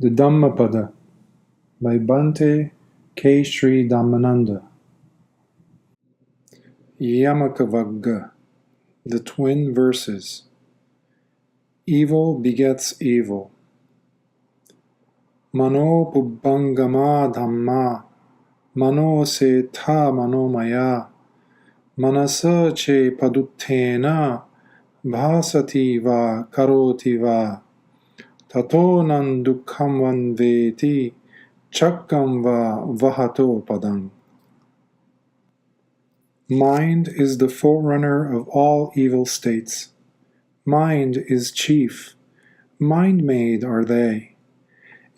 The Dhammapada by Bhante K. Sri Dhammananda. Yamaka Vagga, the twin verses. Evil begets evil. Mano pubbangama dhamma, mano se tha manomaya, manasa che paduttena, bhasati va karoti va. Tato nan dukkham van veti, chakkam va vahato padang. Mind is the forerunner of all evil states. Mind is chief. Mind-made are they.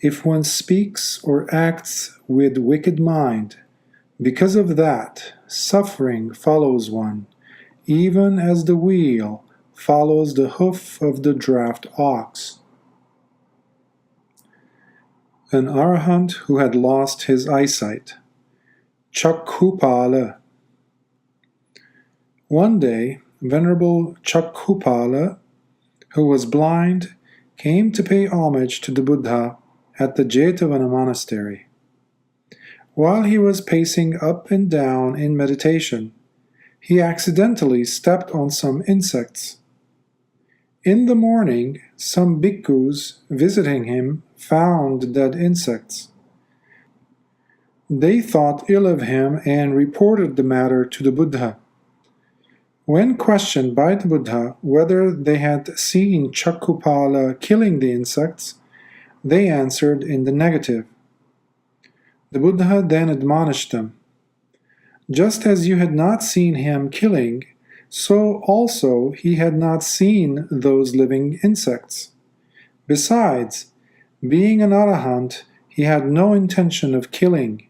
If one speaks or acts with wicked mind, because of that, suffering follows one, even as the wheel follows the hoof of the draft ox. An arahant who had lost his eyesight. Chakkupala. One day, Venerable Chakkupala, who was blind, came to pay homage to the Buddha at the Jetavana monastery. While he was pacing up and down in meditation, he accidentally stepped on some insects. In the morning, some bhikkhus visiting him found dead insects. They thought ill of him and reported the matter to the Buddha. When questioned by the Buddha whether they had seen Chakkupala killing the insects, they answered in the negative. The Buddha then admonished them, "Just as you had not seen him killing, so also he had not seen those living insects. Besides, being an arahant, he had no intention of killing,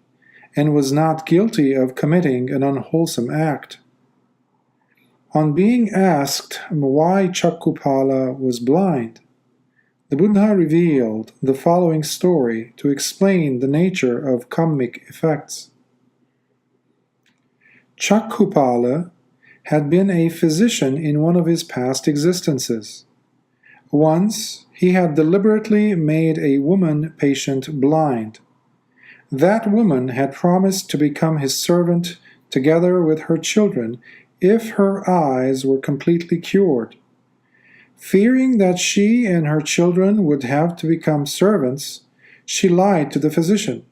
and was not guilty of committing an unwholesome act." On being asked why Chakkupala was blind, the Buddha revealed the following story to explain the nature of karmic effects. Chakkupala had been a physician in one of his past existences. Once, he had deliberately made a woman patient blind. That woman had promised to become his servant together with her children if her eyes were completely cured. Fearing that she and her children would have to become servants, she lied to the physician.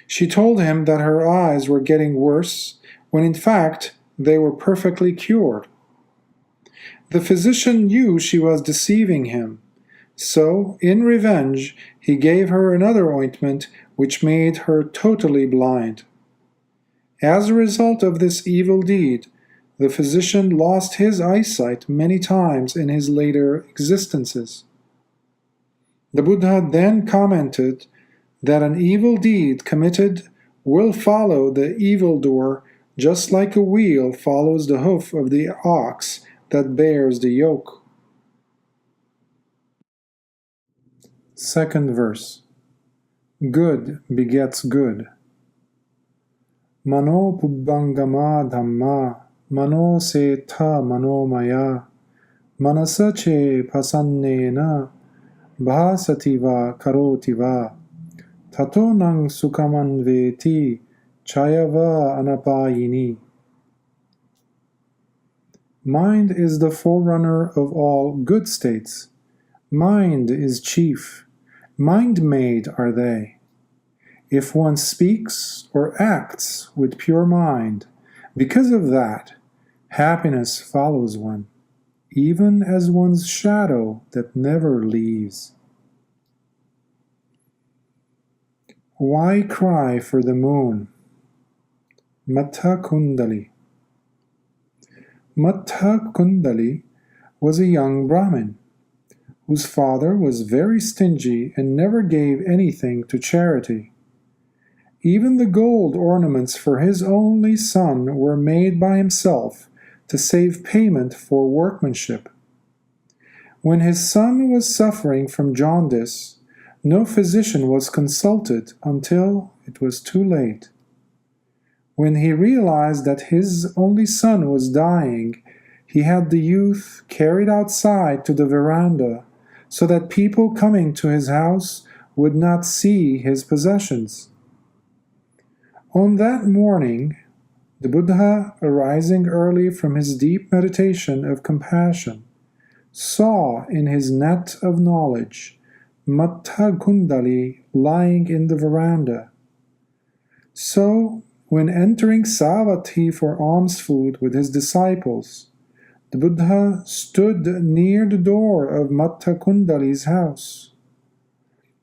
She told him that her eyes were getting worse, when in fact they were perfectly cured. The physician knew she was deceiving him, so in revenge he gave her another ointment which made her totally blind. As a result of this evil deed, the physician lost his eyesight many times in his later existences. The Buddha then commented that an evil deed committed will follow the evildoer just like a wheel follows the hoof of the ox that bears the yoke. Second verse. Good begets good. Mano pubbangama dhamma, mano se tha manomaya, manasa che pasannena, bhasati va karoti va, tato nang sukhaman veti, chaya va anapayini. Mind is the forerunner of all good states. Mind is chief. Mind-made are they. If one speaks or acts with pure mind, because of that, happiness follows one, even as one's shadow that never leaves. Why cry for the moon? Mattha Kundali. Mattha Kundali was a young Brahmin, whose father was very stingy and never gave anything to charity. Even the gold ornaments for his only son were made by himself to save payment for workmanship. When his son was suffering from jaundice, no physician was consulted until it was too late. When he realized that his only son was dying, he had the youth carried outside to the veranda so that people coming to his house would not see his possessions. On that morning, the Buddha, arising early from his deep meditation of compassion, saw in his net of knowledge Mattha Kundali lying in the veranda. So, when entering Savatthi for alms food with his disciples, the Buddha stood near the door of Mattha Kundali's house.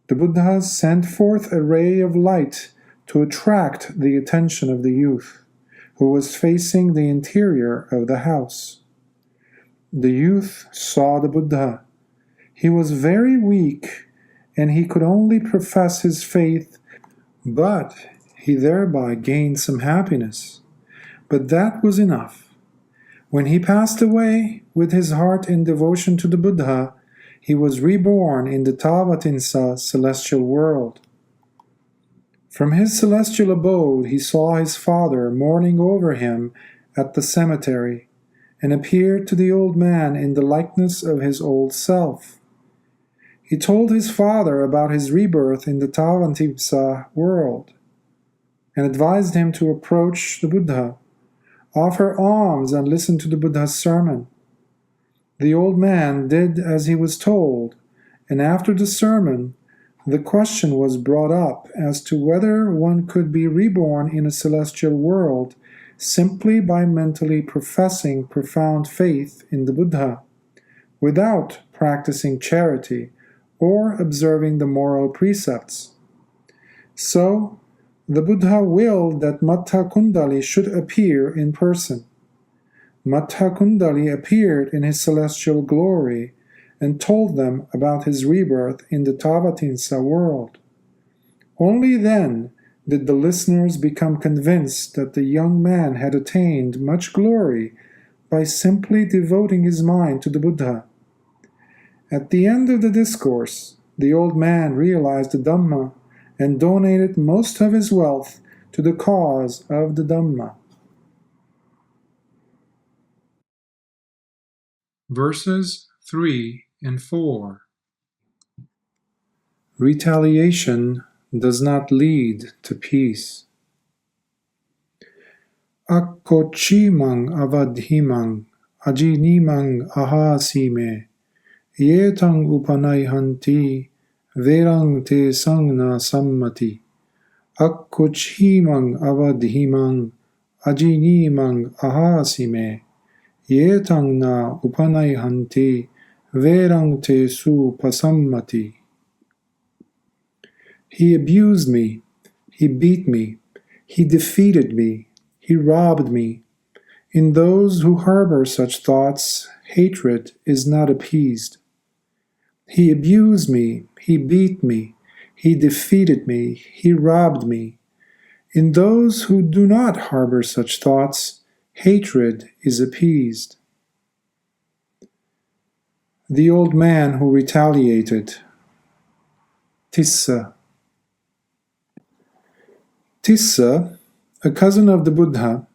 The Buddha sent forth a ray of light to attract the attention of the youth, who was facing the interior of the house. The youth saw the Buddha. He was very weak, and he could only profess his faith, but he thereby gained some happiness. But that was enough. When he passed away with his heart in devotion to the Buddha, he was reborn in the Tavatinsa celestial world. From his celestial abode he saw his father mourning over him at the cemetery, and appeared to the old man in the likeness of his old self. He told his father about his rebirth in the Tavatinsa world, and advised him to approach the Buddha, offer alms, and listen to the Buddha's sermon. The old man did as he was told, and after the sermon, the question was brought up as to whether one could be reborn in a celestial world simply by mentally professing profound faith in the Buddha, without practicing charity or observing the moral precepts. So, the Buddha willed that Mattha Kundali should appear in person. Mattha Kundali appeared in his celestial glory and told them about his rebirth in the Tavatinsa world. Only then did the listeners become convinced that the young man had attained much glory by simply devoting his mind to the Buddha. At the end of the discourse, the old man realized the Dhamma and donated most of his wealth to the cause of the Dhamma. Verses 3 and 4. Retaliation does not lead to peace. Akkochimang avadhimang ajinimang ahasime yetang upanaihanti verang te sangna sammati akkochimang avadhimang ajinimang ahasime yetang na upanaihanti verang te su pasammati. He abused me, he beat me, he defeated me, he robbed me. In those who harbor such thoughts, hatred is not appeased. He abused me, he beat me, he defeated me, he robbed me. In those who do not harbor such thoughts, hatred is appeased. The old man who retaliated. Tissa. Tissa, a cousin of the Buddha,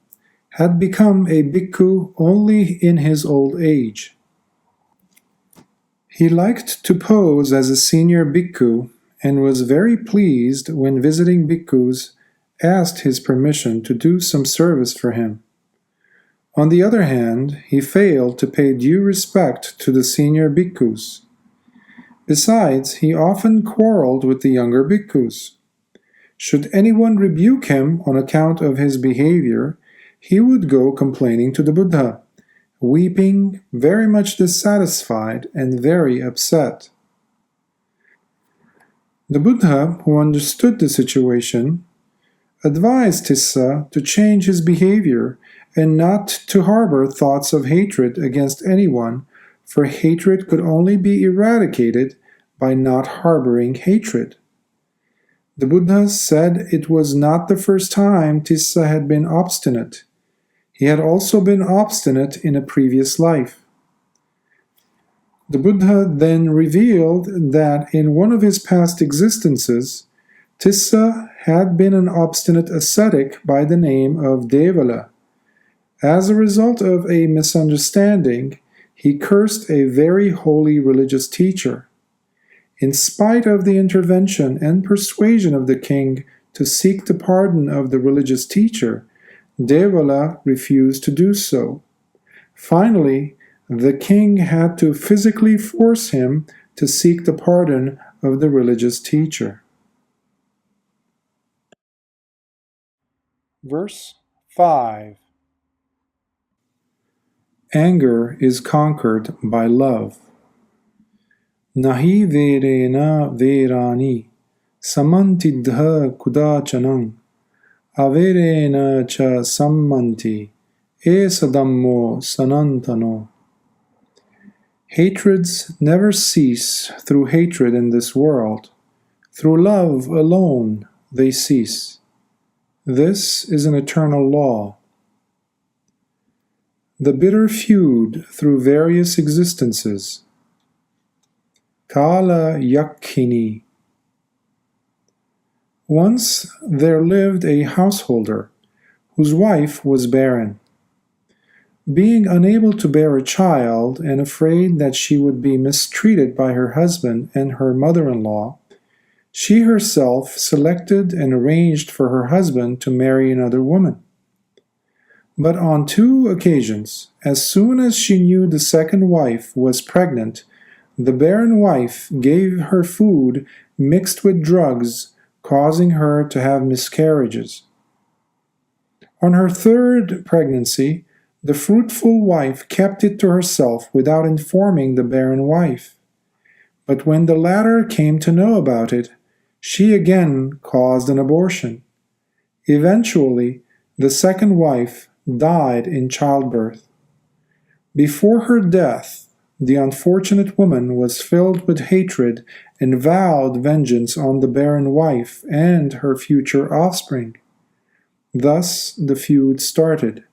had become a bhikkhu only in his old age. He liked to pose as a senior bhikkhu and was very pleased when visiting bhikkhus asked his permission to do some service for him. On the other hand, he failed to pay due respect to the senior bhikkhus. Besides, he often quarreled with the younger bhikkhus. Should anyone rebuke him on account of his behavior, he would go complaining to the Buddha, weeping, very much dissatisfied and very upset. The Buddha, who understood the situation, advised Tissa to change his behavior and not to harbor thoughts of hatred against anyone, for hatred could only be eradicated by not harboring hatred. The Buddha said it was not the first time Tissa had been obstinate. He had also been obstinate in a previous life. The Buddha then revealed that in one of his past existences, Tissa had been an obstinate ascetic by the name of Devala. As a result of a misunderstanding, he cursed a very holy religious teacher. In spite of the intervention and persuasion of the king to seek the pardon of the religious teacher, Devala refused to do so. Finally, the king had to physically force him to seek the pardon of the religious teacher. Verse 5. Anger is conquered by love. Nahi verena verani samantidha kudachanam averena cha sammanti esadammo sanantano. Hatreds never cease through hatred in this world. Through love alone they cease. This is an eternal law. The bitter feud through various existences. Kala yakhini. Once there lived a householder whose wife was barren. Being unable to bear a child and afraid that she would be mistreated by her husband and her mother-in-law, she herself selected and arranged for her husband to marry another woman. But on 2 occasions, as soon as she knew the second wife was pregnant, the barren wife gave her food mixed with drugs, causing her to have miscarriages. On her 3rd pregnancy, the fruitful wife kept it to herself without informing the barren wife. But when the latter came to know about it, she again caused an abortion. Eventually, the second wife died in childbirth. Before her death, the unfortunate woman was filled with hatred and vowed vengeance on the barren wife and her future offspring. Thus the feud started.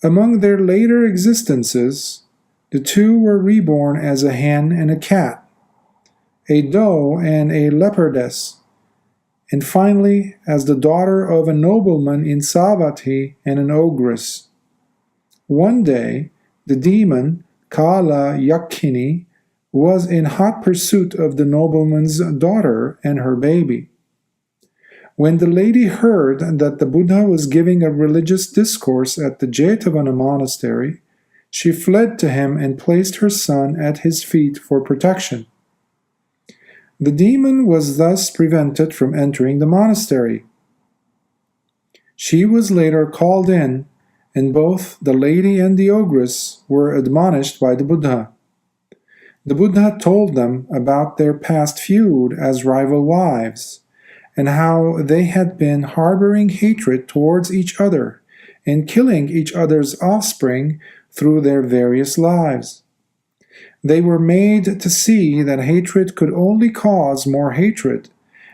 Among their later existences, the two were reborn as a hen and a cat, a doe and a leopardess, and finally as the daughter of a nobleman in Savatthi and an ogress. One day, the demon, Kala Yakhini, was in hot pursuit of the nobleman's daughter and her baby. When the lady heard that the Buddha was giving a religious discourse at the Jetavana monastery, she fled to him and placed her son at his feet for protection. The demon was thus prevented from entering the monastery. She was later called in, and both the lady and the ogress were admonished by the Buddha. The Buddha told them about their past feud as rival wives, and how they had been harboring hatred towards each other and killing each other's offspring through their various lives. They were made to see that hatred could only cause more hatred,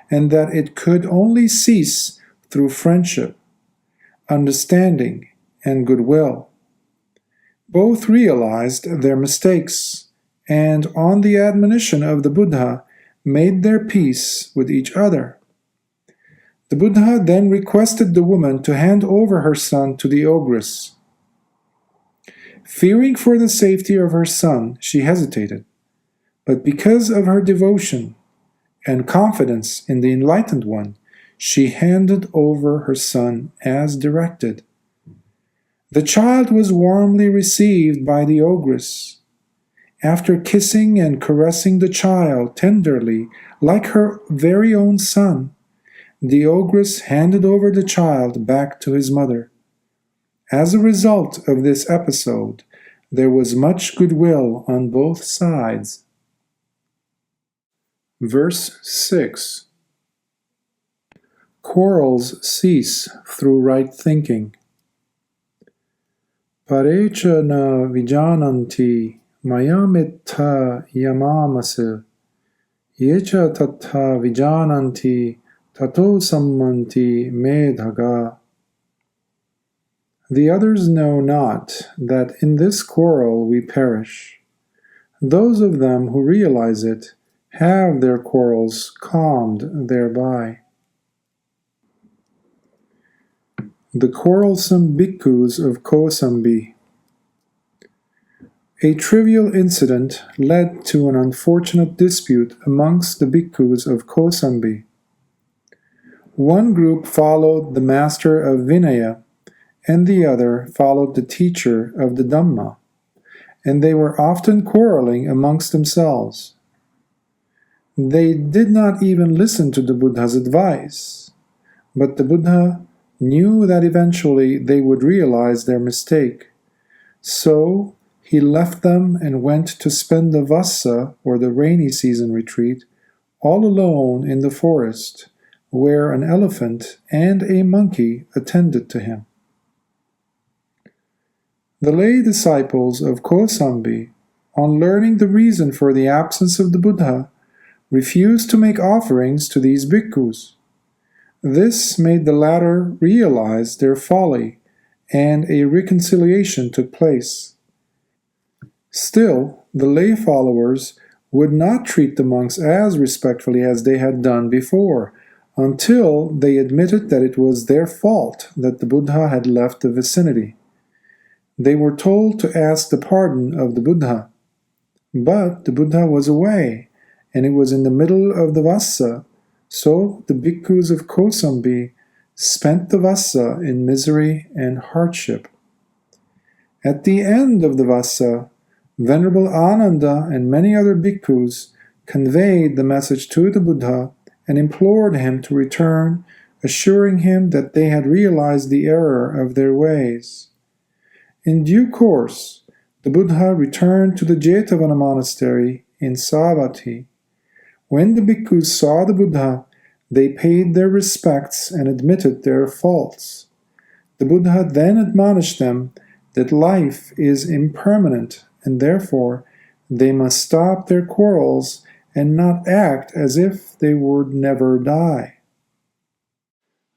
and that it could only cease through friendship, understanding, and goodwill. Both realized their mistakes, and on the admonition of the Buddha, made their peace with each other. The Buddha then requested the woman to hand over her son to the ogress. Fearing for the safety of her son, she hesitated, but because of her devotion and confidence in the Enlightened One, she handed over her son as directed. The child was warmly received by the ogress. After kissing and caressing the child tenderly, like her very own son, the ogress handed over the child back to his mother. As a result of this episode, there was much goodwill on both sides. Verse 6. Quarrels cease through right thinking. Parecha na vijananti mayamitta yamamase yecha tattha vijananti tato sammanti medhaga. The others know not that in this quarrel we perish. Those of them who realize it have their quarrels calmed thereby. The quarrelsome bhikkhus of Kosambi. A trivial incident led to an unfortunate dispute amongst the bhikkhus of Kosambi. One group followed the master of Vinaya, and the other followed the teacher of the Dhamma, and they were often quarreling amongst themselves. They did not even listen to the Buddha's advice, but the Buddha knew that eventually they would realize their mistake. So he left them and went to spend the Vassa, or the rainy season retreat, all alone in the forest, where an elephant and a monkey attended to him. The lay disciples of Kosambi, on learning the reason for the absence of the Buddha, refused to make offerings to these bhikkhus. This made the latter realize their folly, and a reconciliation took place. Still, the lay followers would not treat the monks as respectfully as they had done before, until they admitted that it was their fault that the Buddha had left the vicinity. They were told to ask the pardon of the Buddha. But the Buddha was away, and it was in the middle of the Vassa, so the bhikkhus of Kosambi spent the Vassa in misery and hardship. At the end of the Vassa, Venerable Ananda and many other bhikkhus conveyed the message to the Buddha and implored him to return, assuring him that they had realized the error of their ways. In due course, the Buddha returned to the Jetavana monastery in Savatthi. When the bhikkhus saw the Buddha, they paid their respects and admitted their faults. The Buddha then admonished them that life is impermanent, and therefore they must stop their quarrels and not act as if they would never die.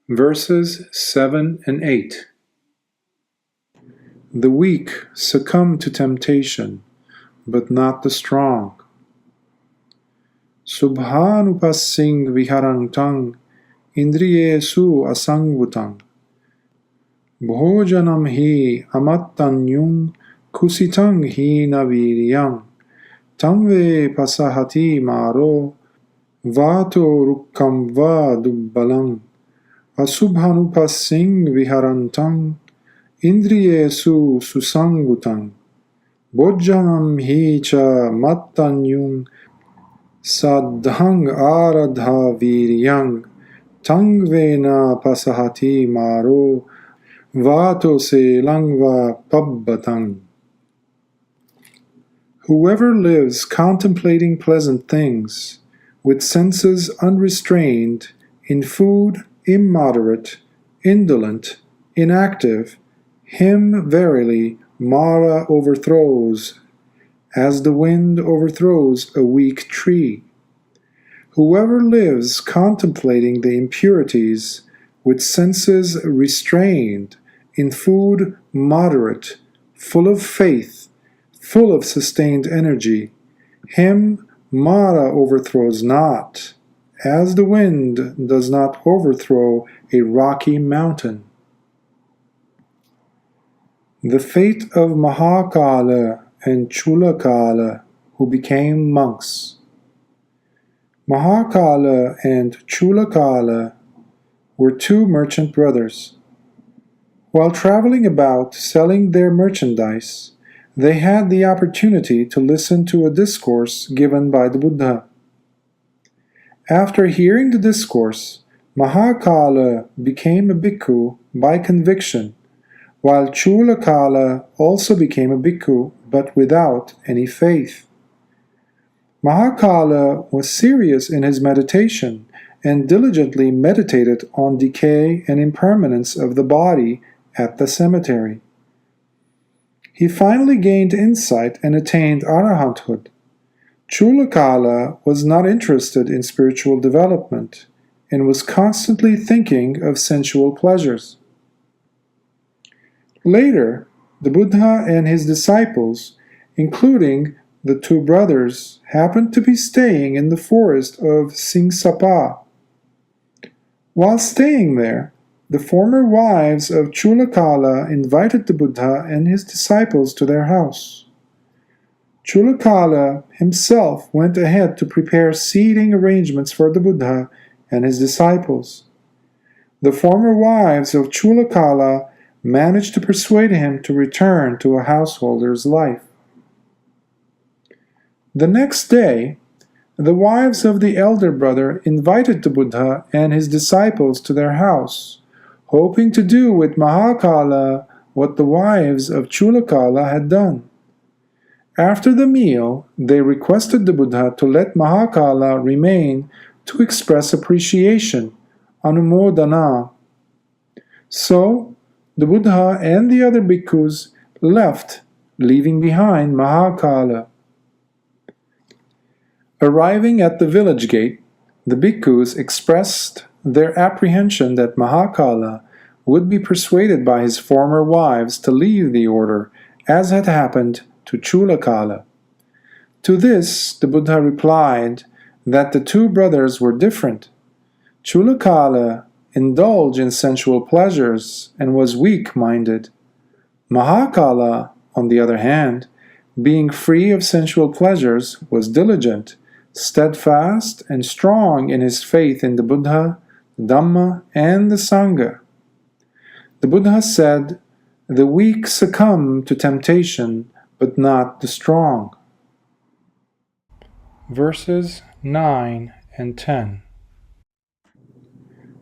Verses 7 and 8. The weak succumb to temptation, but not the strong. Subhanupassing viharantang indriyesu asangvutang. Bhojanam hi amattanyung kusitang hi naviriyang. Tamve pasahati maro vato rukkam va dubbalang. Asubhanupassing viharantang indriyesu susangvutang. Bhojanam hi cha mattanyung Saddhang aradha viryang tangvena pasahati maro vato se langva pabbatang. Whoever lives contemplating pleasant things, with senses unrestrained, in food immoderate, indolent, inactive, him verily Mara overthrows, as the wind overthrows a weak tree. Whoever lives contemplating the impurities, with senses restrained, in food moderate, full of faith, full of sustained energy, him Mara overthrows not, as the wind does not overthrow a rocky mountain. The fate of Mahakala and Chulakala, who became monks. Mahakala and Chulakala were two merchant brothers. While traveling about selling their merchandise, they had the opportunity to listen to a discourse given by the Buddha. After hearing the discourse, Mahakala became a bhikkhu by conviction, while Chulakala also became a bhikkhu, but without any faith. Mahakala was serious in his meditation and diligently meditated on decay and impermanence of the body at the cemetery. He finally gained insight and attained arahanthood. Chulakala was not interested in spiritual development and was constantly thinking of sensual pleasures. Later, the Buddha and his disciples, including the two brothers, happened to be staying in the forest of Singsapa. While staying there, the former wives of Chulakala invited the Buddha and his disciples to their house. Chulakala himself went ahead to prepare seating arrangements for the Buddha and his disciples. The former wives of Chulakala managed to persuade him to return to a householder's life. The next day, the wives of the elder brother invited the Buddha and his disciples to their house, hoping to do with Mahakala what the wives of Chulakala had done. After the meal, they requested the Buddha to let Mahakala remain to express appreciation, anumodana. So, the Buddha and the other bhikkhus left, leaving behind Mahakala. Arriving at the village gate, the bhikkhus expressed their apprehension that Mahakala would be persuaded by his former wives to leave the order, as had happened to Chulakala. To this, the Buddha replied that the two brothers were different. Chulakala indulged in sensual pleasures and was weak-minded. Mahakala, on the other hand, being free of sensual pleasures, was diligent, steadfast, and strong in his faith in the Buddha, the Dhamma, and the Sangha. The Buddha said, "The weak succumb to temptation, but not the strong." Verses 9 and 10.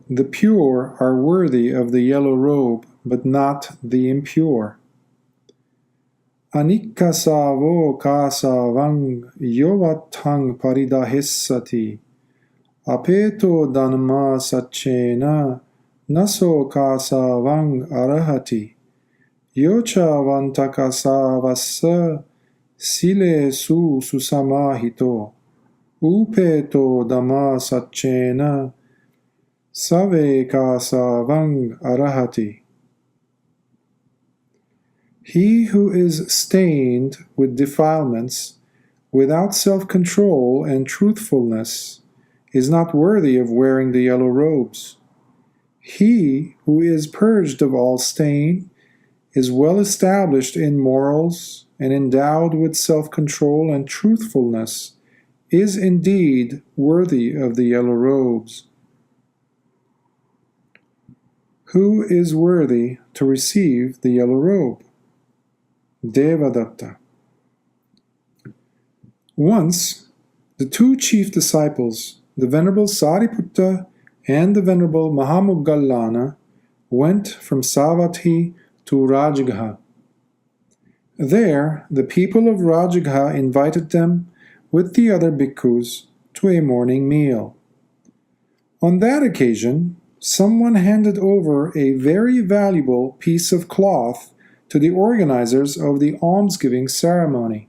The pure are worthy of the yellow robe, but not the impure. Anikasavo kasavang yovatang paridahissati apeto dhamma sachena naso kasavang arahati yocha vantakasavassa sile su susamahito upeto dhamma sachena save kasavang arahati. He who is stained with defilements, without self-control and truthfulness, is not worthy of wearing the yellow robes. He who is purged of all stain, is well established in morals, and endowed with self-control and truthfulness, is indeed worthy of the yellow robes. Who is worthy to receive the yellow robe? Devadatta. Once, the two chief disciples, the Venerable Sariputta and the Venerable Mahamoggallana, went from Savatthi to Rajagha. There, the people of Rajagha invited them, with the other bhikkhus, to a morning meal. On that occasion, someone handed over a very valuable piece of cloth to the organizers of the almsgiving ceremony.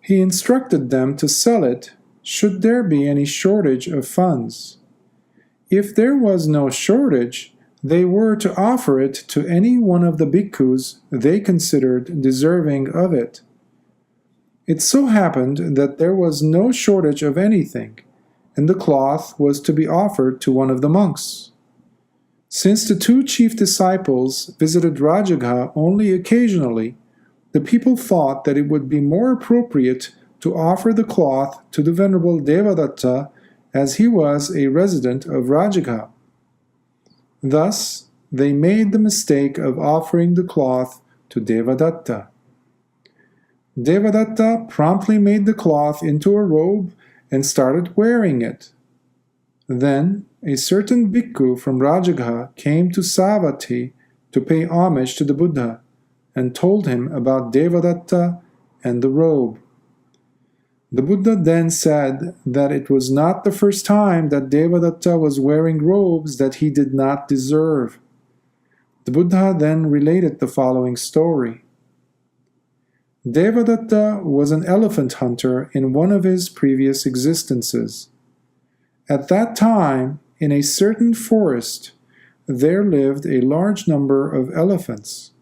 He instructed them to sell it should there be any shortage of funds. If there was no shortage, they were to offer it to any one of the bhikkhus they considered deserving of it. It so happened that there was no shortage of anything, and the cloth was to be offered to one of the monks. Since the two chief disciples visited Rajagha only occasionally, the people thought that it would be more appropriate to offer the cloth to the Venerable Devadatta, as he was a resident of Rajagha. Thus, they made the mistake of offering the cloth to Devadatta. Devadatta promptly made the cloth into a robe and started wearing it. Then, a certain bhikkhu from Rajagha came to Savatthi to pay homage to the Buddha, and told him about Devadatta and the robe. The Buddha then said that it was not the first time that Devadatta was wearing robes that he did not deserve. The Buddha then related the following story. Devadatta was an elephant hunter in one of his previous existences. At that time, in a certain forest, there lived a large number of elephants.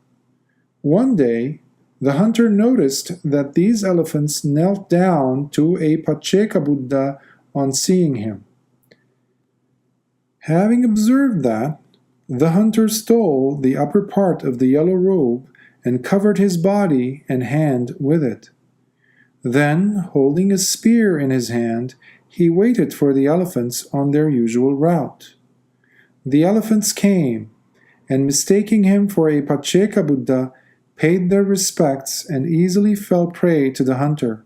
One day, the hunter noticed that these elephants knelt down to a Pacceka Buddha on seeing him. Having observed that, the hunter stole the upper part of the yellow robe and covered his body and hand with it. Then, holding a spear in his hand, he waited for the elephants on their usual route. The elephants came, and mistaking him for a Pacceka Buddha, paid their respects and easily fell prey to the hunter.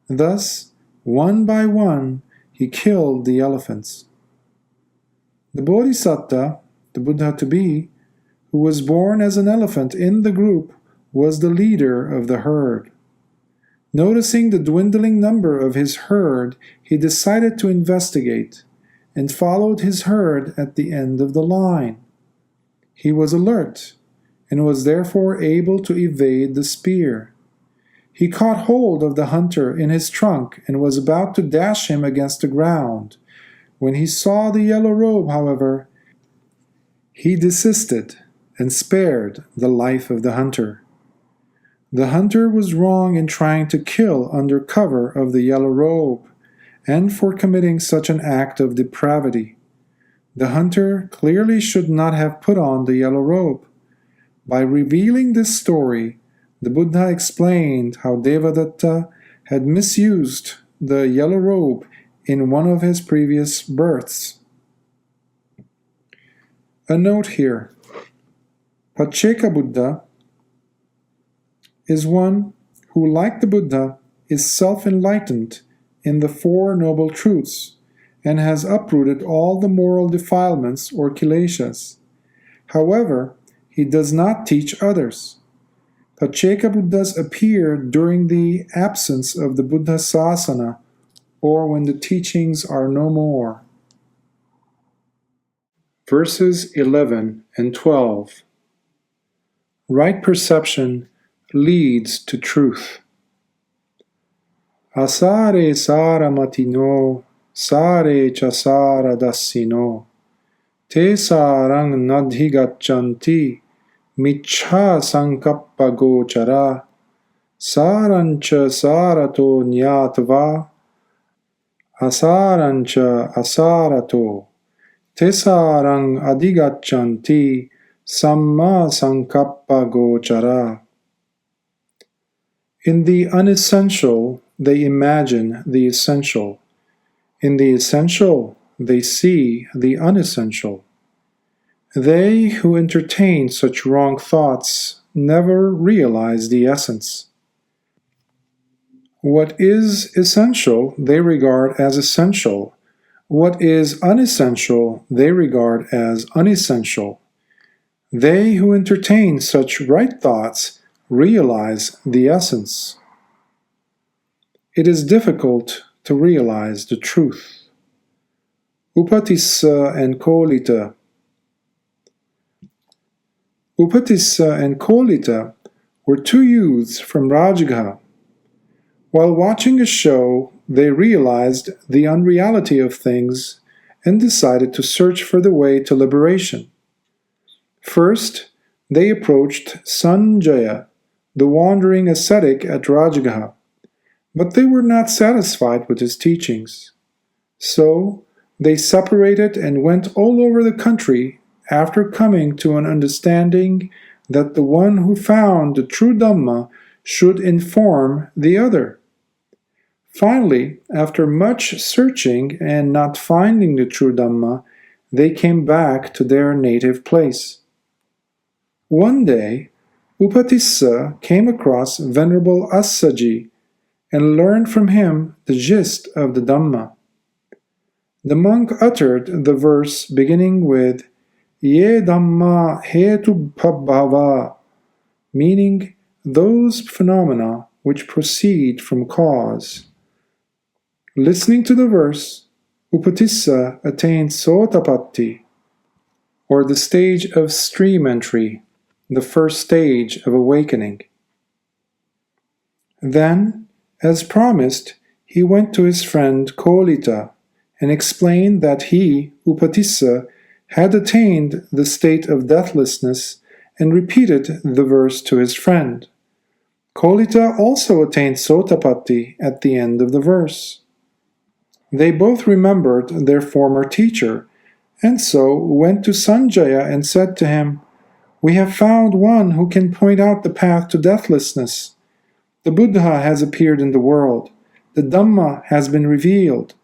Thus, one by one, he killed the elephants. The Bodhisattva, the Buddha-to-be, who was born as an elephant in the group, was the leader of the herd. Noticing the dwindling number of his herd, he decided to investigate, and followed his herd at the end of the line. He was alert, and was therefore able to evade the spear. He caught hold of the hunter in his trunk and was about to dash him against the ground. When he saw the yellow robe, however, he desisted and spared the life of the hunter. The hunter was wrong in trying to kill under cover of the yellow robe, and for committing such an act of depravity. The hunter clearly should not have put on the yellow robe. By revealing this story, the Buddha explained how Devadatta had misused the yellow robe in one of his previous births. A note here. Pacceka Buddha is one who, like the Buddha, is self-enlightened in the Four Noble Truths and has uprooted all the moral defilements or kileshas. However, he does not teach others. Pacceka Buddhas appear during the absence of the Buddha Sasana, or when the teachings are no more. Verses 11 and 12. Right perception leads to truth. Asare sara matino, sare chasara dassino, te sarang nadhigachanti, michha sankappa gochara, sarancha sarato nyatva, asarancha asarato, te sarang adhigachanti, samma sankappa gochara. In the unessential, they imagine the essential. In the essential, they see the unessential. They who entertain such wrong thoughts never realize the essence. What is essential, they regard as essential. What is unessential, they regard as unessential. They who entertain such right thoughts realize the essence. It is difficult to realize the truth. Upatissa and Kolita. Upatissa and Kolita were two youths from Rajagha. While watching a show, they realized the unreality of things and decided to search for the way to liberation. First, they approached Sanjaya, the wandering ascetic at Rajagha, but they were not satisfied with his teachings. So, they separated and went all over the country after coming to an understanding that the one who found the true Dhamma should inform the other. Finally, after much searching and not finding the true Dhamma, they came back to their native place. One day, Upatissa came across Venerable Assaji and learned from him the gist of the Dhamma. The monk uttered the verse beginning with Ye Dhamma Hetu Pabhava, meaning those phenomena which proceed from cause. Listening to the verse, Upatissa attained Sotapatti, or the stage of stream entry, the first stage of awakening. Then, as promised, he went to his friend Kolita and explained that he, Upatissa, had attained the state of deathlessness and repeated the verse to his friend. Kolita also attained Sotapatti at the end of the verse. They both remembered their former teacher, and so went to Sanjaya and said to him, We have found one who can point out the path to deathlessness. The Buddha has appeared in the world. The Dhamma has been revealed.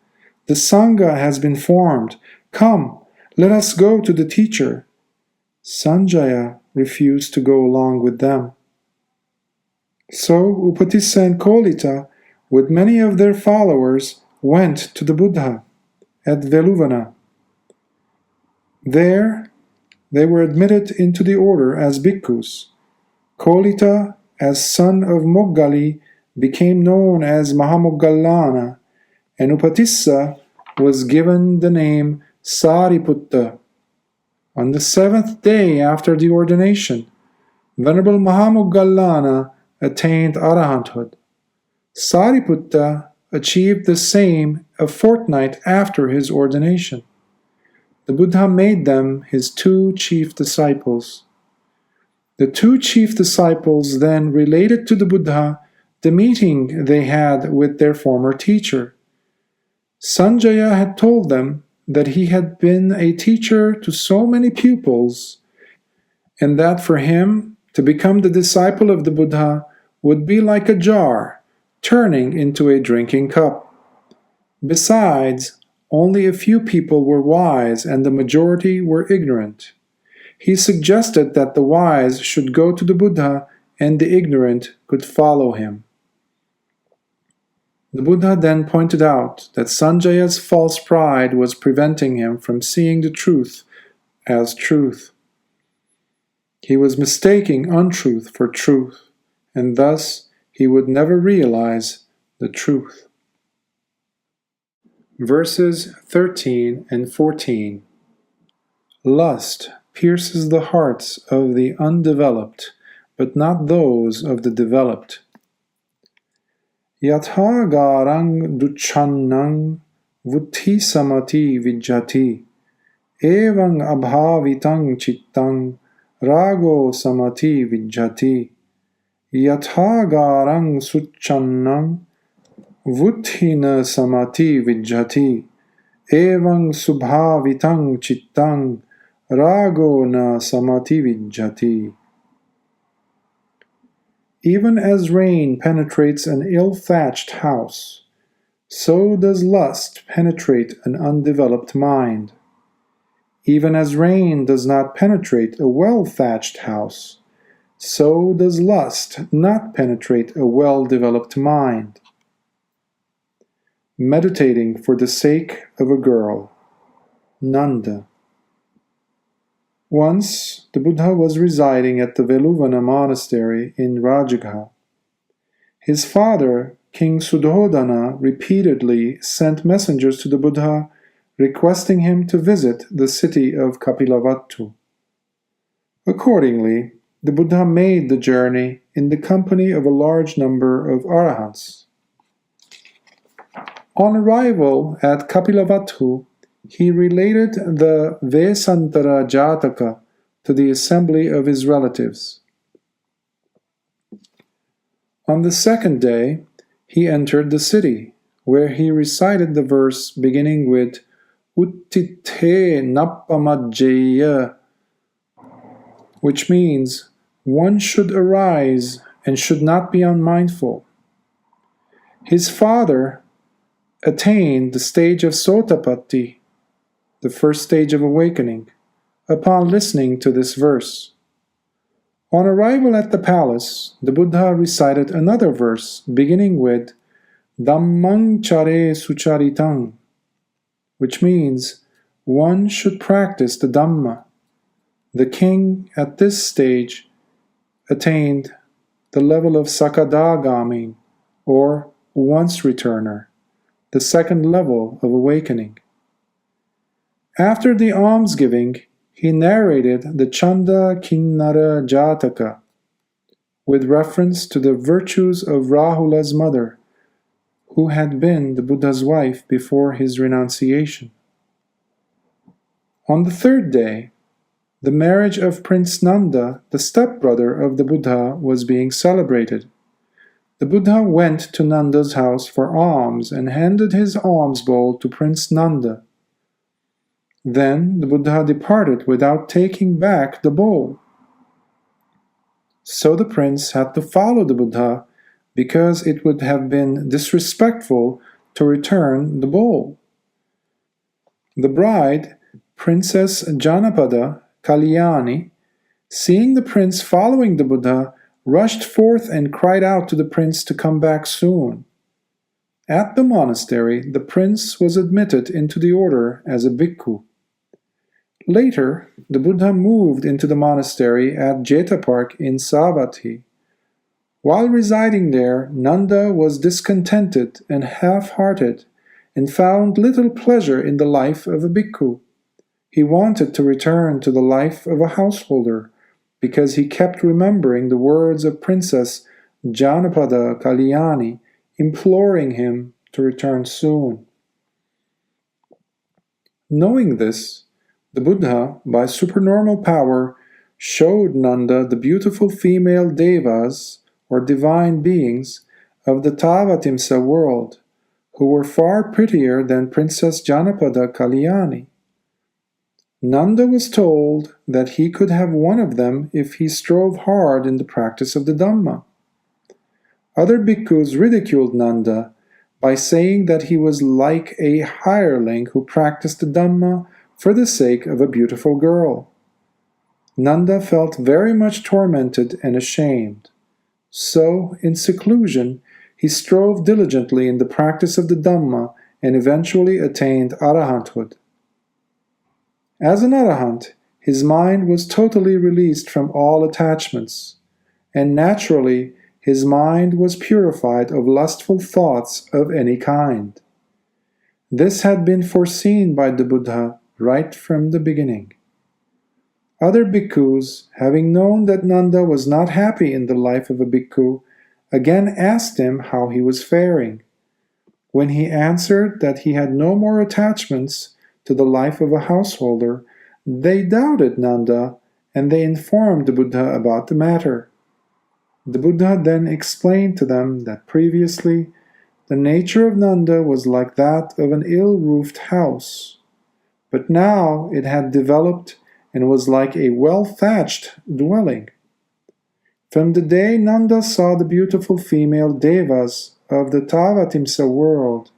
The Sangha has been formed. Come, let us go to the teacher. Sanjaya refused to go along with them. So Upatissa and Kolita, with many of their followers, went to the Buddha at Veluvana. There they were admitted into the order as bhikkhus. Kolita, as son of Moggali, became known as Mahamoggallana, and Upatissa was given the name Sariputta. On the seventh day after the ordination, Venerable Mahamoggallana attained arahanthood. Sariputta achieved the same a fortnight after his ordination. The Buddha made them his two chief disciples. The two chief disciples then related to the Buddha the meeting they had with their former teacher. Sanjaya had told them that he had been a teacher to so many pupils, and that for him to become the disciple of the Buddha would be like a jar turning into a drinking cup. Besides, only a few people were wise and the majority were ignorant. He suggested that the wise should go to the Buddha and the ignorant could follow him. The Buddha then pointed out that Sanjaya's false pride was preventing him from seeing the truth as truth. He was mistaking untruth for truth, and thus he would never realize the truth. Verses 13 and 14. Lust pierces the hearts of the undeveloped, but not those of the developed. Yatha garang duchannang vuddhi samati vijjati evang abhavitang chittang rago samati vijjati yatha garang suchannang vuddhina samati vijjati evang subhavitang chittang rago na samati vijjati. Even as rain penetrates an ill-thatched house, so does lust penetrate an undeveloped mind. Even as rain does not penetrate a well-thatched house, so does lust not penetrate a well-developed mind. Meditating for the sake of a girl. Nanda. Once, the Buddha was residing at the Veluvana monastery in Rajagha. His father, King Suddhodana, repeatedly sent messengers to the Buddha requesting him to visit the city of Kapilavatthu. Accordingly, the Buddha made the journey in the company of a large number of arahants. On arrival at Kapilavatthu, he related the Vesantara Jataka to the assembly of his relatives. On the second day, he entered the city, where he recited the verse beginning with Uttite Nappamajjeya, which means one should arise and should not be unmindful. His father attained the stage of Sotapatti, the first stage of awakening, upon listening to this verse. On arrival at the palace, the Buddha recited another verse beginning with Dhammang chare sucharitang, which means one should practice the Dhamma. The king at this stage attained the level of Sakadagami, or once-returner, the second level of awakening. After the almsgiving, he narrated the Chanda Kinnara Jataka with reference to the virtues of Rahula's mother, who had been the Buddha's wife before his renunciation. On the third day, the marriage of Prince Nanda, the stepbrother of the Buddha, was being celebrated. The Buddha went to Nanda's house for alms and handed his alms bowl to Prince Nanda. Then the Buddha departed without taking back the bowl. So the prince had to follow the Buddha because it would have been disrespectful to return the bowl. The bride, Princess Janapada Kalyani, seeing the prince following the Buddha, rushed forth and cried out to the prince to come back soon. At the monastery, the prince was admitted into the order as a bhikkhu. Later, the Buddha moved into the monastery at Jeta Park in Savatthi. While residing there, Nanda was discontented and half-hearted and found little pleasure in the life of a bhikkhu. He wanted to return to the life of a householder because he kept remembering the words of Princess Janapada Kalyani imploring him to return soon. Knowing this, the Buddha, by supernormal power, showed Nanda the beautiful female devas, or divine beings, of the Tavatimsa world, who were far prettier than Princess Janapada Kalyani. Nanda was told that he could have one of them if he strove hard in the practice of the Dhamma. Other bhikkhus ridiculed Nanda by saying that he was like a hireling who practiced the Dhamma for the sake of a beautiful girl. Nanda felt very much tormented and ashamed. So, in seclusion, he strove diligently in the practice of the Dhamma and eventually attained arahanthood. As an arahant, his mind was totally released from all attachments, and naturally his mind was purified of lustful thoughts of any kind. This had been foreseen by the Buddha right from the beginning. Other bhikkhus, having known that Nanda was not happy in the life of a bhikkhu, again asked him how he was faring. When he answered that he had no more attachments to the life of a householder, they doubted Nanda, and they informed the Buddha about the matter. The Buddha then explained to them that previously the nature of Nanda was like that of an ill-roofed house, but now it had developed and was like a well-thatched dwelling. From the day Nanda saw the beautiful female devas of the Tavatimsa world,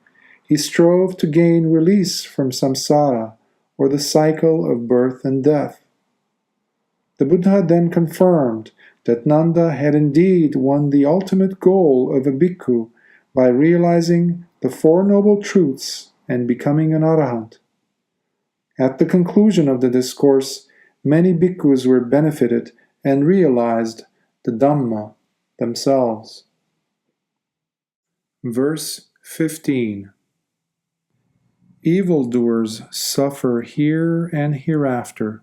he strove to gain release from samsara, or the cycle of birth and death. The Buddha then confirmed that Nanda had indeed won the ultimate goal of a bhikkhu by realizing the Four Noble Truths and becoming an arahant. At the conclusion of the discourse, many bhikkhus were benefited and realized the Dhamma themselves. Verse 15. Evildoers suffer here and hereafter.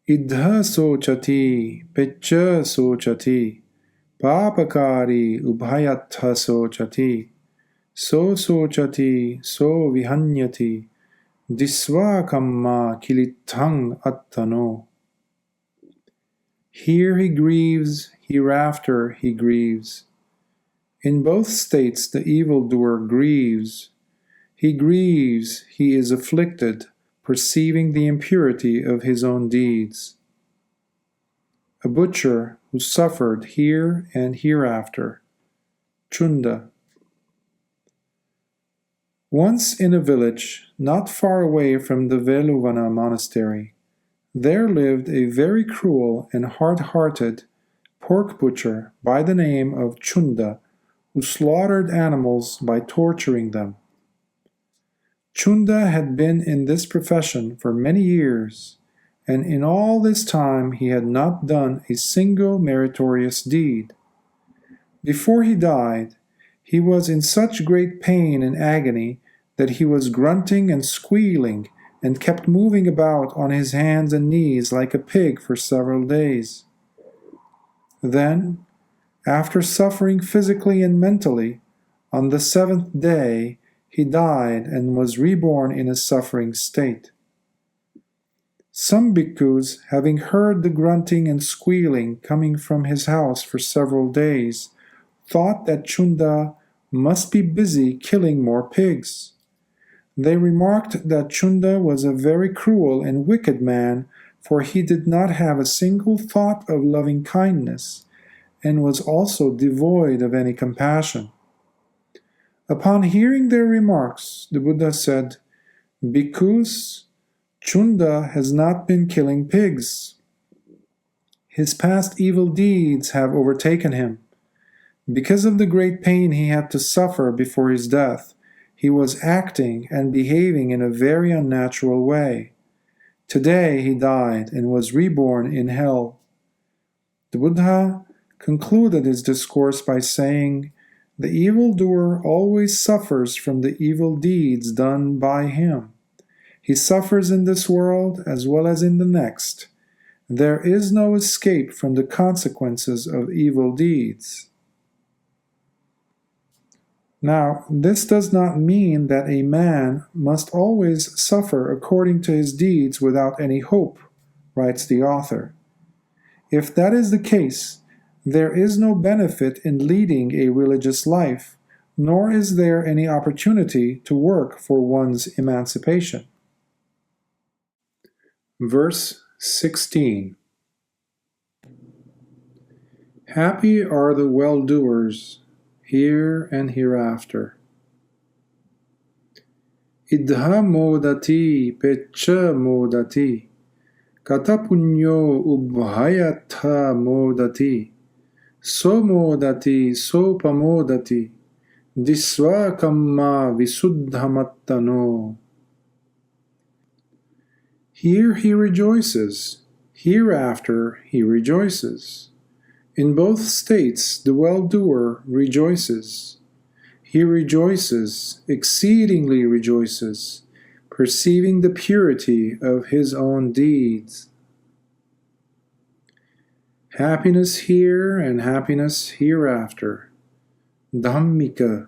Idha sochati, pecha sochati, papakari ubhayatha sochati, so sochati, so vihanyati, disvakamma kilithang attano. Here he grieves, hereafter he grieves. In both states the evildoer grieves. He grieves, he is afflicted, perceiving the impurity of his own deeds. A butcher who suffered here and hereafter. Chunda. Once in a village not far away from the Veluvana monastery, there lived a very cruel and hard-hearted pork butcher by the name of Chunda, who slaughtered animals by torturing them. Chunda had been in this profession for many years, and in all this time he had not done a single meritorious deed. Before he died, he was in such great pain and agony that he was grunting and squealing and kept moving about on his hands and knees like a pig for several days. Then, after suffering physically and mentally, on the 7th day he died and was reborn in a suffering state. Some bhikkhus, having heard the grunting and squealing coming from his house for several days, thought that Chunda must be busy killing more pigs. They remarked that Chunda was a very cruel and wicked man for he did not have a single thought of loving kindness, and was also devoid of any compassion. Upon hearing their remarks, the Buddha said, "Bhikkhus, Chunda has not been killing pigs. His past evil deeds have overtaken him. Because of the great pain he had to suffer before his death, he was acting and behaving in a very unnatural way. Today he died and was reborn in hell." The Buddha concluded his discourse by saying, "The evildoer always suffers from the evil deeds done by him. He suffers in this world as well as in the next. There is no escape from the consequences of evil deeds." Now, this does not mean that a man must always suffer according to his deeds without any hope, writes the author. If that is the case, there is no benefit in leading a religious life, nor is there any opportunity to work for one's emancipation. Verse 16. Happy are the well-doers, here and hereafter. Idha modati pecha modati, katapunyo ubhayatha modati, so modati so pamodati, disva kamma visuddhamattano. Here he rejoices, hereafter he rejoices. In both states the well-doer rejoices. He rejoices, exceedingly rejoices, perceiving the purity of his own deeds. Happiness here and happiness hereafter. Dhammika.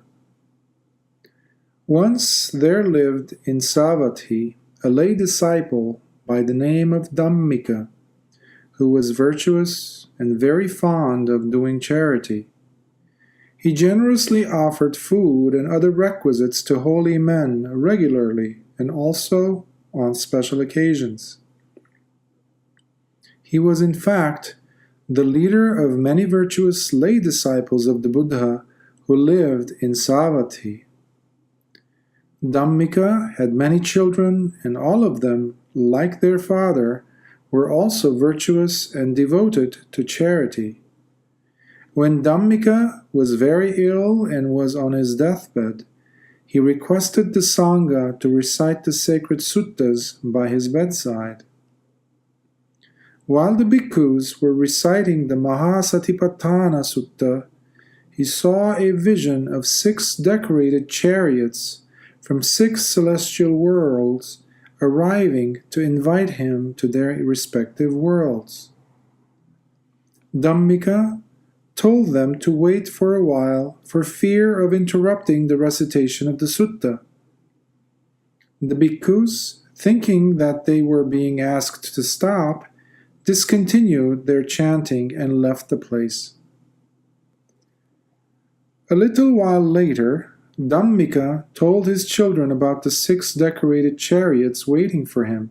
Once there lived in Savatthi a lay disciple by the name of Dhammika, who was virtuous and very fond of doing charity. He generously offered food and other requisites to holy men regularly and also on special occasions. He was in fact the leader of many virtuous lay disciples of the Buddha who lived in Savatthi. Dhammika had many children, and all of them, like their father, were also virtuous and devoted to charity. When Dhammika was very ill and was on his deathbed, he requested the Sangha to recite the sacred suttas by his bedside. While the bhikkhus were reciting the Mahasatipatthana Sutta, he saw a vision of 6 decorated chariots from 6 celestial worlds arriving to invite him to their respective worlds. Dhammika told them to wait for a while for fear of interrupting the recitation of the sutta. The bhikkhus, thinking that they were being asked to stop, discontinued their chanting and left the place. A little while later, Dhammika told his children about the 6 decorated chariots waiting for him.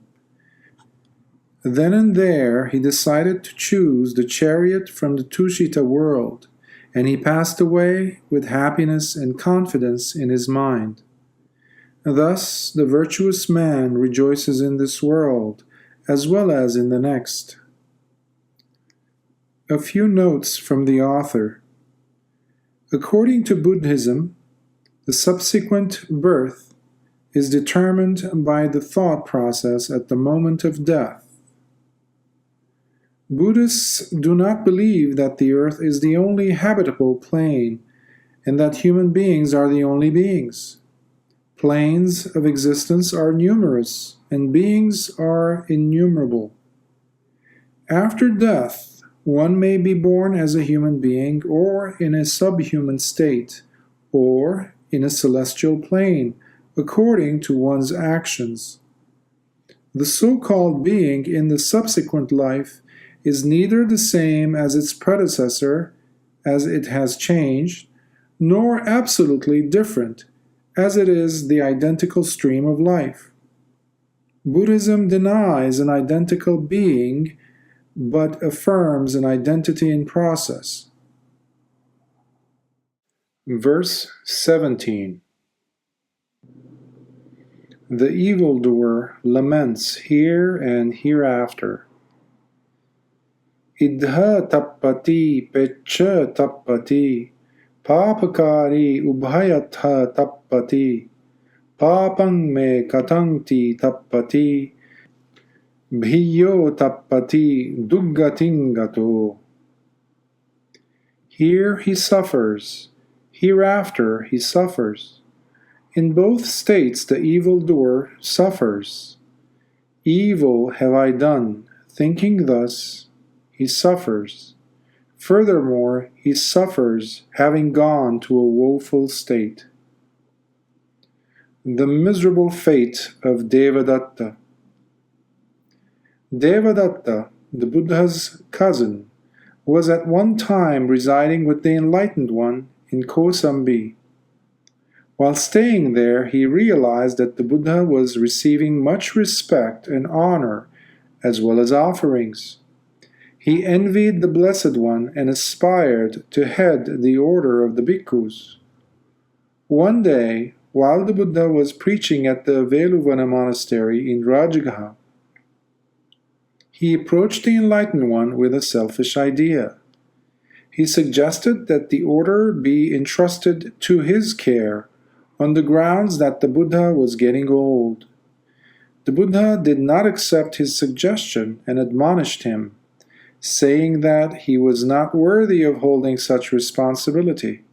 Then and there he decided to choose the chariot from the Tushita world, and he passed away with happiness and confidence in his mind. Thus the virtuous man rejoices in this world as well as in the next. A few notes from the author. According to Buddhism, the subsequent birth is determined by the thought process at the moment of death. Buddhists do not believe that the earth is the only habitable plane and that human beings are the only beings. Planes of existence are numerous and beings are innumerable. After death, one may be born as a human being or in a subhuman state, or in a celestial plane, according to one's actions. The so-called being in the subsequent life is neither the same as its predecessor, as it has changed, nor absolutely different, as it is the identical stream of life. Buddhism denies an identical being, but affirms an identity in process. Verse 17. The evildoer laments here and hereafter. Idha tappati pecha tappati, papakari ubhayatha tappati, papang me katangti tappati, bhiyo tappati duggatingato. Here he suffers, hereafter he suffers. In both states the evildoer suffers. Evil have I done, thinking thus, he suffers. Furthermore, he suffers, having gone to a woeful state. The miserable fate of Devadatta. Devadatta, the Buddha's cousin, was at one time residing with the Enlightened One in Kosambi. While staying there, he realized that the Buddha was receiving much respect and honor, as well as offerings. He envied the Blessed One and aspired to head the order of the Bhikkhus. One day, while the Buddha was preaching at the Veluvana monastery in Rajagaha, he approached the Enlightened One with a selfish idea. He suggested that the order be entrusted to his care, on the grounds that the Buddha was getting old. The Buddha did not accept his suggestion and admonished him, saying that he was not worthy of holding such responsibility.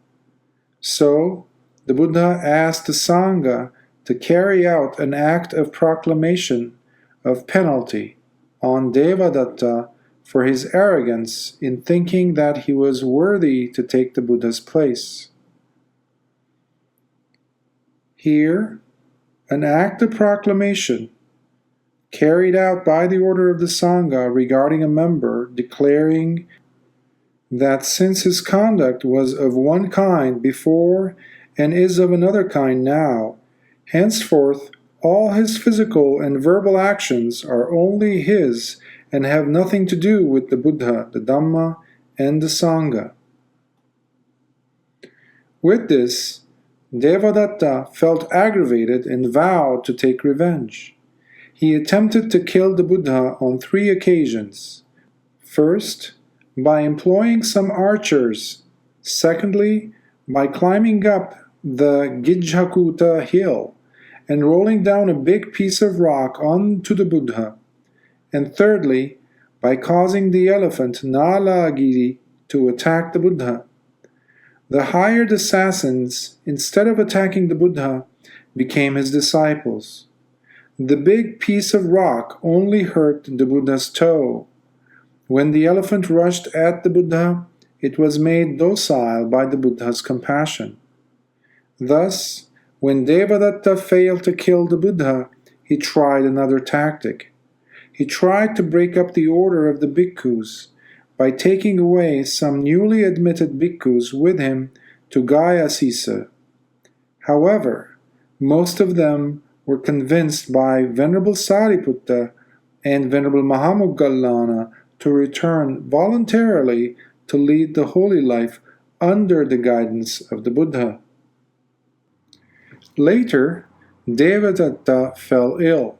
So, the Buddha asked the Sangha to carry out an act of proclamation of penalty on Devadatta for his arrogance in thinking that he was worthy to take the Buddha's place. Here, an act of proclamation carried out by the order of the Sangha regarding a member declaring that since his conduct was of one kind before and is of another kind now, henceforth all his physical and verbal actions are only his and have nothing to do with the Buddha, the Dhamma, and the Sangha. With this, Devadatta felt aggravated and vowed to take revenge. He attempted to kill the Buddha on 3 occasions. First, by employing some archers. Secondly, by climbing up the Gijhakuta hill and rolling down a big piece of rock onto the Buddha. And thirdly, by causing the elephant Nalagiri to attack the Buddha. The hired assassins, instead of attacking the Buddha, became his disciples. The big piece of rock only hurt the Buddha's toe. When the elephant rushed at the Buddha, it was made docile by the Buddha's compassion. Thus, when Devadatta failed to kill the Buddha, he tried another tactic. He tried to break up the order of the bhikkhus by taking away some newly admitted bhikkhus with him to Gayasisa. However, most of them were convinced by Venerable Sariputta and Venerable Mahamoggallana to return voluntarily to lead the holy life under the guidance of the Buddha. Later, Devadatta fell ill.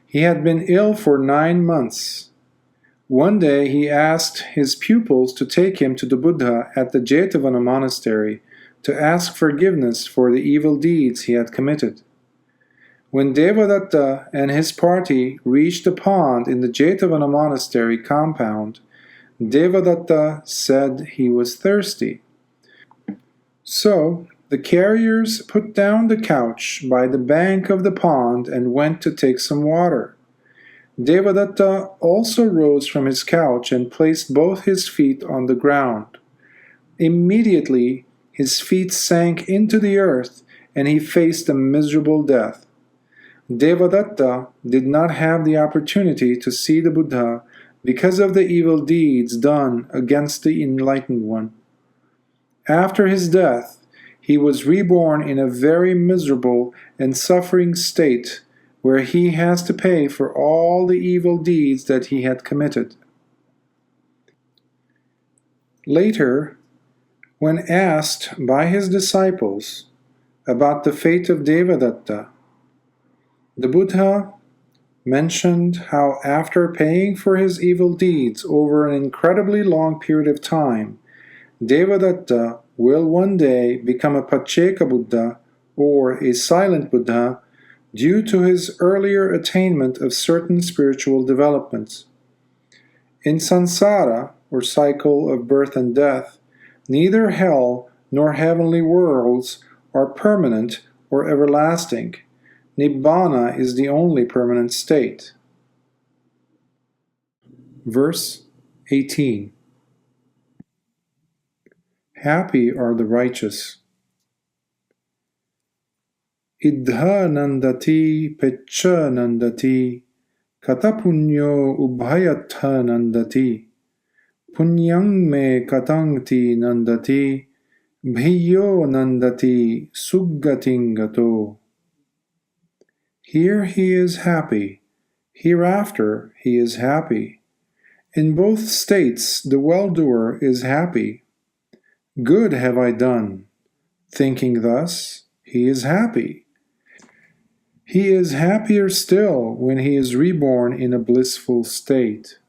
He had been ill for 9 months. One day he asked his pupils to take him to the Buddha at the Jetavana monastery to ask forgiveness for the evil deeds he had committed. When Devadatta and his party reached a pond in the Jetavana monastery compound, Devadatta said he was thirsty. So the carriers put down the couch by the bank of the pond and went to take some water. Devadatta also rose from his couch and placed both his feet on the ground. Immediately his feet sank into the earth and he faced a miserable death. Devadatta did not have the opportunity to see the Buddha because of the evil deeds done against the Enlightened One. After his death, he was reborn in a very miserable and suffering state where he has to pay for all the evil deeds that he had committed. Later, when asked by his disciples about the fate of Devadatta, the Buddha mentioned how after paying for his evil deeds over an incredibly long period of time, Devadatta will one day become a Pacceka Buddha, or a silent Buddha, due to his earlier attainment of certain spiritual developments. In samsara, or cycle of birth and death, neither hell nor heavenly worlds are permanent or everlasting. Nibbana is the only permanent state. Verse 18. Happy are the righteous. Idha nandati peccha nandati katapunyo ubhayatha nandati punyang me katangti nandati bhiyo nandati suggatingato. Here he is happy, hereafter he is happy. In both states the well-doer is happy. Good have I done. Thinking thus, he is happy. He is happier still when he is reborn in a blissful state.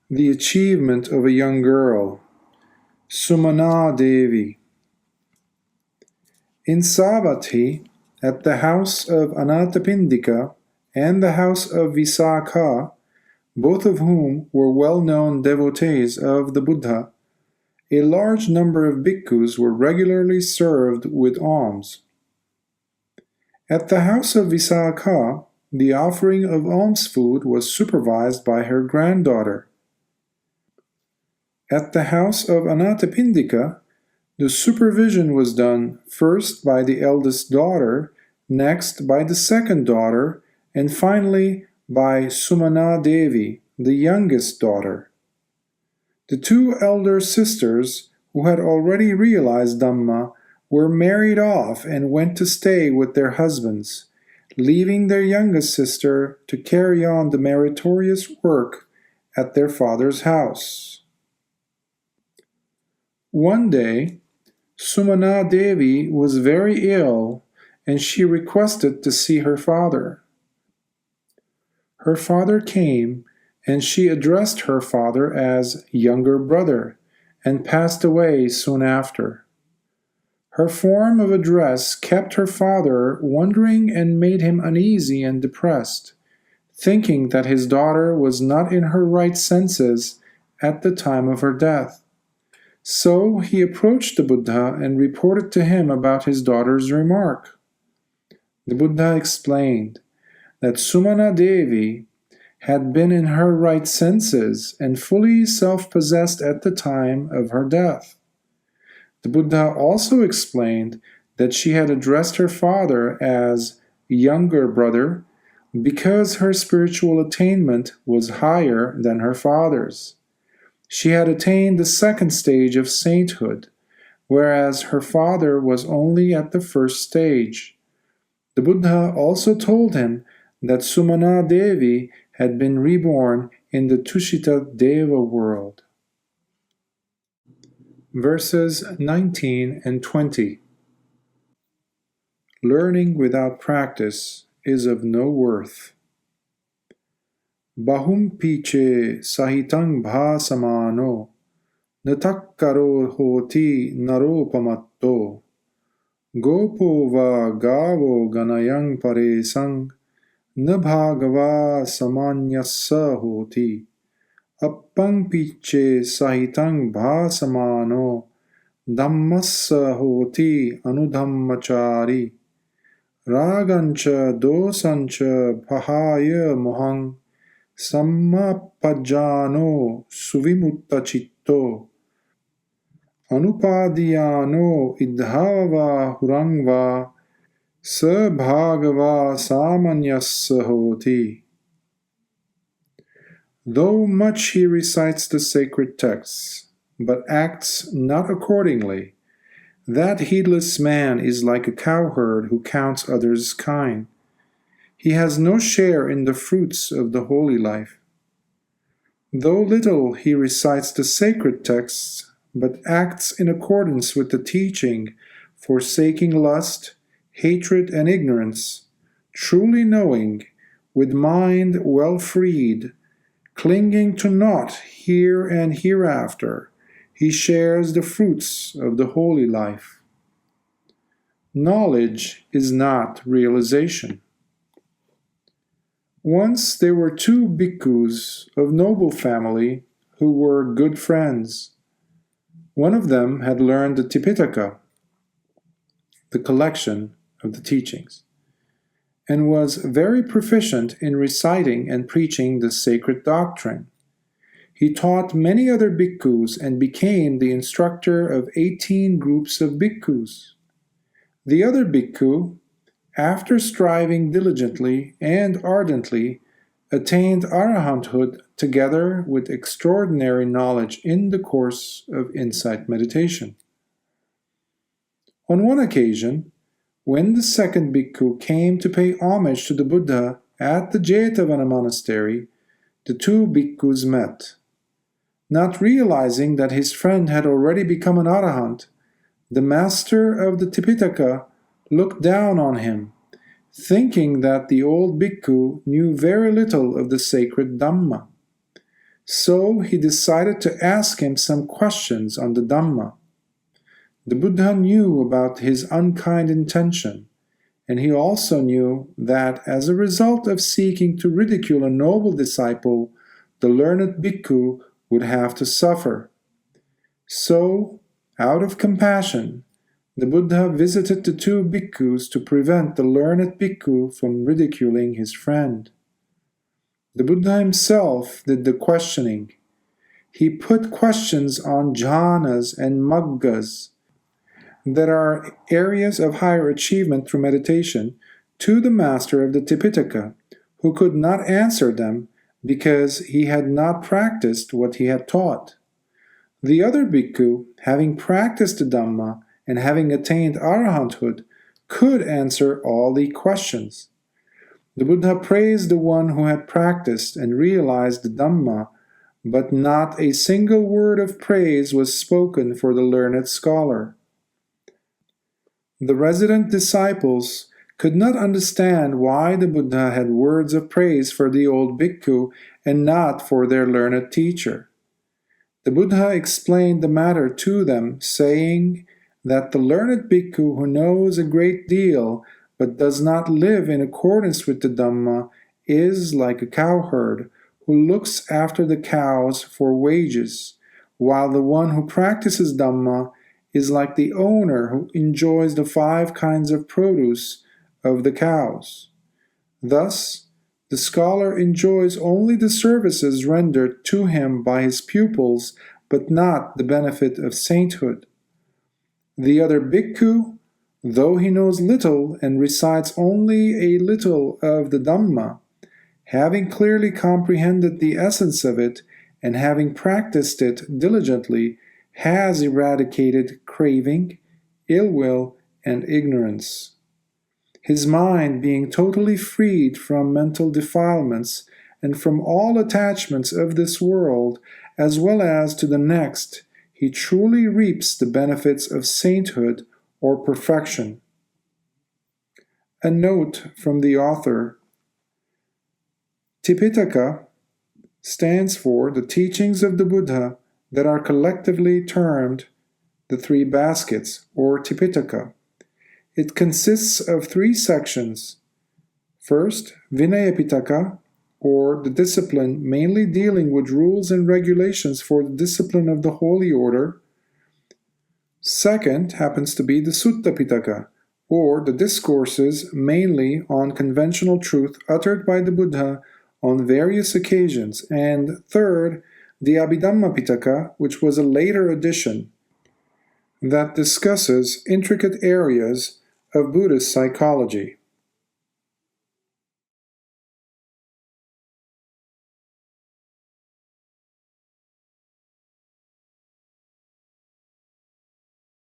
The achievement of a young girl, Sumana Devi. In Savatthi, at the house of Anathapindika and the house of Visakha, both of whom were well-known devotees of the Buddha, a large number of bhikkhus were regularly served with alms. At the house of Visakha, the offering of alms food was supervised by her granddaughter. At the house of Anathapindika, the supervision was done first by the eldest daughter, next by the second daughter, and finally by Sumana Devi, the youngest daughter. The two elder sisters, who had already realized Dhamma, were married off and went to stay with their husbands, leaving their youngest sister to carry on the meritorious work at their father's house. One day, Sumana Devi was very ill, and she requested to see her father. Her father came, and she addressed her father as younger brother, and passed away soon after. Her form of address kept her father wondering and made him uneasy and depressed, thinking that his daughter was not in her right senses at the time of her death. So he approached the Buddha and reported to him about his daughter's remark. The Buddha explained that Sumana Devi had been in her right senses and fully self-possessed at the time of her death. The Buddha also explained that she had addressed her father as younger brother because her spiritual attainment was higher than her father's. She had attained the second stage of sainthood, whereas her father was only at the first stage. The Buddha also told him that Sumana Devi had been reborn in the Tushita Deva world. Verses 19 and 20. Learning without practice is of no worth. Bahum piche sahitang bhasamano natakkaro hoti naropamatto gopo va gavo ganayang paresang nabhagava samanyassa hoti appang piche sahitang bhasamano dhammassa hoti anudhammachari ragancha dosancha bhaya mohang sammapajjano suvimuttachitto anupadiyano idhava hurangva sabhagava samanyassa hoti. Though much he recites the sacred texts, but acts not accordingly, That heedless man is like a cowherd who counts others' kine. He has no share in the fruits of the holy life. Though little he recites the sacred texts, but acts in accordance with the teaching, forsaking lust, hatred, and ignorance, truly knowing, with mind well freed, clinging to naught here and hereafter, he shares the fruits of the holy life. Knowledge is not realization. Once there were two bhikkhus of noble family who were good friends. One of them had learned the Tipitaka, the collection of the teachings, and was very proficient in reciting and preaching the sacred doctrine. He taught many other bhikkhus and became the instructor of 18 groups of bhikkhus. The other bhikkhu, after striving diligently and ardently, attained arahanthood together with extraordinary knowledge in the course of insight meditation. On one occasion, when the second bhikkhu came to pay homage to the Buddha at the Jetavana monastery, the two bhikkhus met. Not realizing that his friend had already become an arahant, the master of the Tipitaka looked down on him, thinking that the old bhikkhu knew very little of the sacred Dhamma. So he decided to ask him some questions on the Dhamma. The Buddha knew about his unkind intention, and he also knew that as a result of seeking to ridicule a noble disciple, the learned bhikkhu would have to suffer. So, out of compassion, the Buddha visited the two bhikkhus to prevent the learned bhikkhu from ridiculing his friend. The Buddha himself did the questioning. He put questions on jhanas and maggas, that are areas of higher achievement through meditation, to the master of the Tipitaka, who could not answer them because he had not practiced what he had taught. The other bhikkhu, having practiced the Dhamma and having attained arahanthood, could answer all the questions. The Buddha praised the one who had practiced and realized the Dhamma, but not a single word of praise was spoken for the learned scholar. The resident disciples could not understand why the Buddha had words of praise for the old bhikkhu and not for their learned teacher. The Buddha explained the matter to them, saying that the learned bhikkhu who knows a great deal but does not live in accordance with the Dhamma is like a cowherd who looks after the cows for wages, while the one who practices Dhamma is like the owner who enjoys the 5 kinds of produce of the cows. Thus, the scholar enjoys only the services rendered to him by his pupils, but not the benefit of sainthood. The other bhikkhu, though he knows little and recites only a little of the Dhamma, having clearly comprehended the essence of it and having practiced it diligently, has eradicated craving, ill will, and ignorance. His mind being totally freed from mental defilements and from all attachments of this world, as well as to the next, he truly reaps the benefits of sainthood or perfection. A note from the author: Tipitaka stands for the teachings of the Buddha that are collectively termed the 3 baskets, or Tipitaka. It consists of 3 sections. First, Vinaya Pitaka, or the discipline mainly dealing with rules and regulations for the discipline of the holy order. Second happens to be the Sutta Pitaka, or the discourses mainly on conventional truth uttered by the Buddha on various occasions. And third, the Abhidhamma Pitaka, which was a later addition that discusses intricate areas of Buddhist psychology.